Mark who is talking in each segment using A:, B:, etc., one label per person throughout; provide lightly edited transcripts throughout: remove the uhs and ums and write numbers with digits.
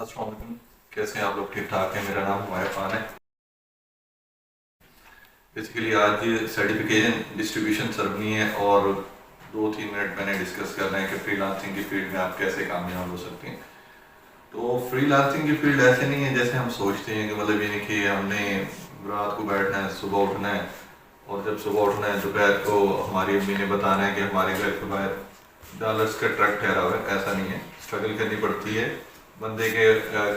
A: अस्सलाम वालेकुम। कैसे हैं आप लोग? ठीक ठाक है। मेरा नाम हुमायूं खान है। बेसिकली आज सर्टिफिकेशन डिस्ट्रीब्यूशन सेरेमनी है और 2-3 मिनट मैंने डिस्कस करना है कि फ्रीलांसिंग की फील्ड में आप कैसे कामयाब हो सकते हैं। तो फ्रीलांसिंग की फील्ड ऐसे नहीं है जैसे हम सोचते हैं कि मतलब ये नहीं कि हमने रात को बैठना है, सुबह उठना है और जब सुबह उठना है दोपहर को हमारी अम्मी ने बताना है कि हमारे घर के बाहर डॉलर्स का ट्रक ठहरा हुआ है। ऐसा नहीं है। स्ट्रगल करनी पड़ती है, बंदे के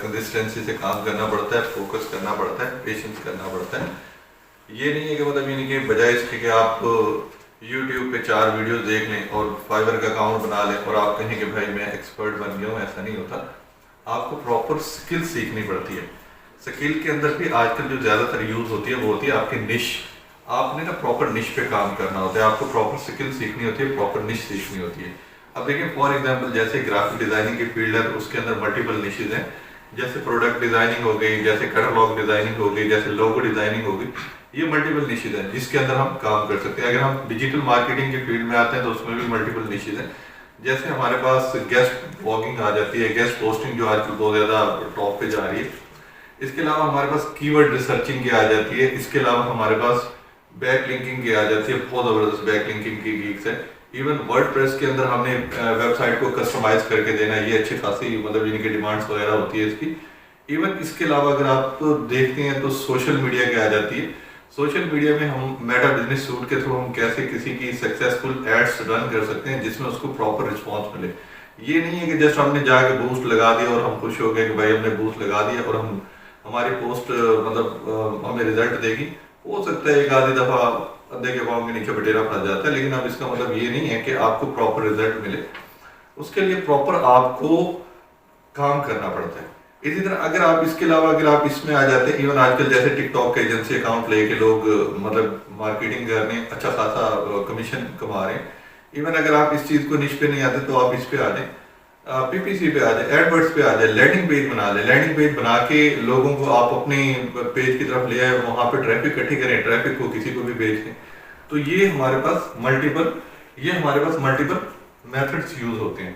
A: कंसिस्टेंसी से काम करना पड़ता है, फोकस करना पड़ता है, पेशेंस करना पड़ता है। ये नहीं है कि मतलब ये नहीं कि बजाय इसके कि आप YouTube पे 4 वीडियो देख लें और फाइवर का अकाउंट बना लें और आप कहें कि भाई मैं एक्सपर्ट बन गया हूँ, ऐसा नहीं होता। आपको प्रॉपर स्किल सीखनी पड़ती है। स्किल के अंदर भी आजकल जो ज़्यादातर यूज़ होती है वो होती है आपकी निश। आपने ना प्रॉपर निश पे काम करना होता है, आपको प्रॉपर स्किल सीखनी होती है, प्रॉपर निश सीखनी होती है। अब देखिए फॉर एग्जांपल जैसे ग्राफिक डिजाइनिंग की फील्ड है, उसके अंदर मल्टीपल निशेज हैं। जैसे प्रोडक्ट डिजाइनिंग हो गई, जैसे कैटलॉग डिजाइनिंग हो गई, जैसे लोगो डिजाइनिंग हो गई, ये मल्टीपल निशेज हैं जिसके अंदर हम काम कर सकते हैं। अगर हम डिजिटल मार्केटिंग की फील्ड में आते हैं तो उसमें भी मल्टीपल निशेज हैं। जैसे हमारे पास गेस्ट ब्लॉगिंग आ जाती है, गेस्ट पोस्टिंग जो आजकल बहुत ज़्यादा टॉप पे जा रही है। इसके अलावा हमारे पास कीवर्ड रिसर्चिंग की आ जाती है। इसके अलावा हमारे पास बैक लिंकिंग की आ जाती है। बहुत ज़बरदस्त बैक लिंकिंग की गीक्स है। इवन वर्डप्रेस के अंदर हमने वेबसाइट को कस्टमाइज करके देना, ये अच्छी खासी मतलब इनकी डिमांड्स वगैरह होती है इसकी। इवन इसके अलावा अगर आप देखते हैं तो सोशल मीडिया की आ जाती है। सोशल मीडिया में हम मेटा बिजनेस सूट के थ्रू हम कैसे किसी की सक्सेसफुल एड्स रन कर सकते हैं जिसमें उसको प्रॉपर रिस्पॉन्स मिले। ये नहीं है कि जस्ट हमने जाके बूस्ट लगा दिया और हम खुश हो गए कि भाई हमने बूस्ट लगा दिया और हम हमारी पोस्ट मतलब हमें रिजल्ट देगी। हो सकता है एक आधी दफा अंधे के पाँव के नीचे बटेरा फंस जाता है, लेकिन अब इसका मतलब ये नहीं है कि आपको प्रॉपर रिजल्ट मिले। उसके लिए प्रॉपर आपको काम करना पड़ता है। इसी तरह अगर आप इसके अलावा अगर आप इसमें आ जाते हैं, इवन आजकल जैसे टिकटॉक के एजेंसी अकाउंट लेके लोग मतलब मार्केटिंग कर रहे हैं, अच्छा खासा कमीशन कमा रहे हैं। इवन अगर आप इस चीज़ को निश पे नहीं आते तो आप इस पे आ जाए, पीपीसी पे आ जाए, एडवर्ड्स पे आ जाए, लैंडिंग पेज बना ले। लैंडिंग पेज बना के लोगों को आप अपनी पेज की तरफ ले आए, वहाँ पे ट्रैफिक इकट्ठी करें, ट्रैफिक को किसी को भी बेच दें। तो ये हमारे पास मल्टीपल मेथड्स यूज होते हैं।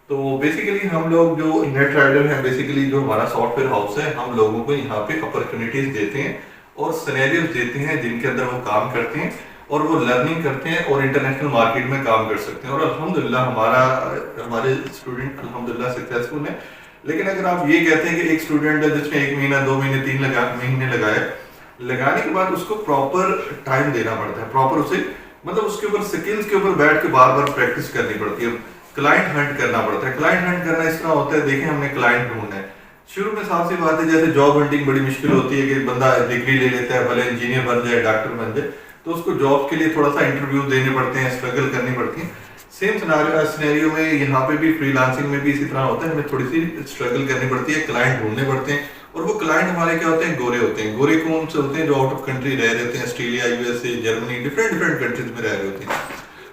A: तो बेसिकली हम लोग जो नेट राइडर हैं, बेसिकली जो हमारा सॉफ्टवेयर हाउस है, हम लोगों को यहाँ पे अपॉर्चुनिटीज देते हैं और सिनेरियोज देते हैं जिनके अंदर वो काम करते हैं और वो लर्निंग करते हैं और इंटरनेशनल मार्केट में काम कर सकते हैं। और अल्हम्दुलिल्लाह हमारे स्टूडेंट अल्हम्दुलिल्लाह सक्सेसफुल हैं। लेकिन अगर आप ये कहते हैं कि एक स्टूडेंट है जिसने 1 महीना 2 महीने 3 महीने लगाने के बाद उसको प्रॉपर टाइम देना पड़ता है, प्रॉपर उसे मतलब उसके ऊपर स्किल्स के ऊपर बैठ के बार बार प्रैक्टिस करनी पड़ती है, क्लाइंट हंट करना पड़ता है। क्लाइंट हंट करना इस तरह होता है, देखें हमने क्लाइंट ढूंढना है। शुरू में साफ सी बात है, जैसे जॉब हंटिंग बड़ी मुश्किल होती है कि बंदा डिग्री ले लेता है, भले इंजीनियर बन जाए, डॉक्टर बन जाए, तो उसको जॉब के लिए थोड़ा सा इंटरव्यू देने पड़ते हैं, स्ट्रगल करनी पड़ती है। सेम सिनेरियो में यहाँ पे भी फ्रीलांसिंग में भी इसी तरह होता है, हमें थोड़ी सी स्ट्रगल करनी पड़ती है, क्लाइंट ढूंढने पड़ते हैं। और वो क्लाइंट हमारे क्या होते हैं, गोरे होते हैं। गोरे कौन से होते हैं? जो आउट ऑफ कंट्री रह रहे होते हैं, Australia, USA, Germany, different countries में रह रहे होते हैं।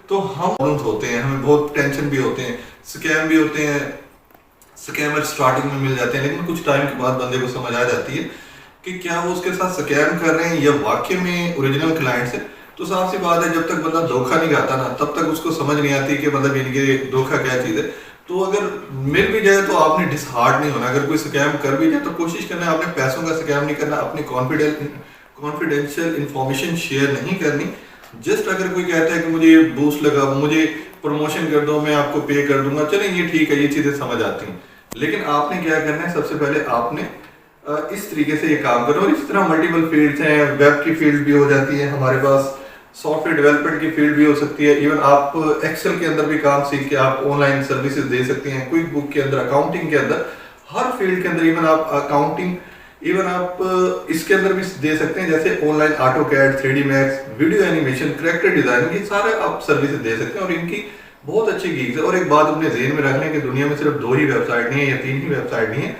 A: तो हम होते हैं, हमें बहुत टेंशन भी होते हैं, स्कैम भी होते हैं। स्कैमर स्टार्टिंग में मिल जाते हैं, लेकिन कुछ टाइम के बाद बंदे को समझ आ जाती है कि क्या वो उसके साथ स्कैम कर रहे हैं या वाकई में ओरिजिनल क्लाइंट्स है। तो साफ सी बात है, जब तक बंदा धोखा नहीं खाता ना, तब तक उसको समझ नहीं आती कि मतलब इनके धोखा क्या चीज़ है। तो अगर मिल भी जाए तो आपने डिसहार्ट नहीं होना। अगर कोई स्कैम कर भी जाए तो कोशिश करना है आपने पैसों का स्कैम नहीं करना, अपनी कॉन्फिडेंशियल इंफॉर्मेशन शेयर नहीं करनी। जस्ट अगर कोई कहता है कि मुझे बूस्ट लगा, मुझे प्रमोशन कर दो, मैं आपको पे कर दूंगा, चलें ये ठीक है, ये चीज़ें समझ आती हैं। लेकिन आपने क्या करना है, सबसे पहले आपने इस तरीके से ये काम करो। और इस तरह मल्टीपल फील्ड्स हैं, वेब की फील्ड भी हो जाती है हमारे पास, सॉफ्टवेयर डेवलपमेंट की फील्ड भी हो सकती है। इवन आप एक्सेल के अंदर भी काम सीख के आप ऑनलाइन सर्विसेज दे सकते हैं, क्विक बुक के अंदर, अकाउंटिंग के अंदर, हर फील्ड के अंदर। इवन आप अकाउंटिंग, इवन आप इसके अंदर भी दे सकते हैं, जैसे online AutoCAD, 3D Max, video animation, character designing, ये सारे आप सर्विसेज दे सकते हैं और इनकी बहुत अच्छी गीग्स है। और एक बात अपने ज़हन में रख लें कि दुनिया में सिर्फ 2 ही वेबसाइट नहीं है या 3 ही वेबसाइट नहीं है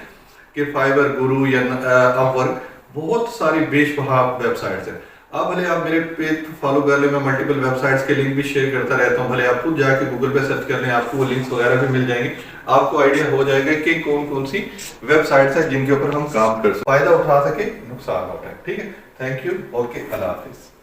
A: कि फाइवर, गुरु या अपवर्क, बहुत सारी बेशबहा वेबसाइट्स हैं। आप भले आप मेरे पेज फॉलो कर लें, मैं मल्टीपल वेबसाइट्स के लिंक भी शेयर करता रहता हूँ। भले आप खुद जाके गूगल पे सर्च कर लें, आपको वो लिंक्स वगैरह भी मिल जाएंगे। आपको आइडिया हो जाएगा कि कौन कौन सी वेबसाइट्स हैं जिनके ऊपर हम काम कर सकते, फायदा उठा सके, नुकसान उठाए। ठीक है, thank you, okay, Allah Hafiz.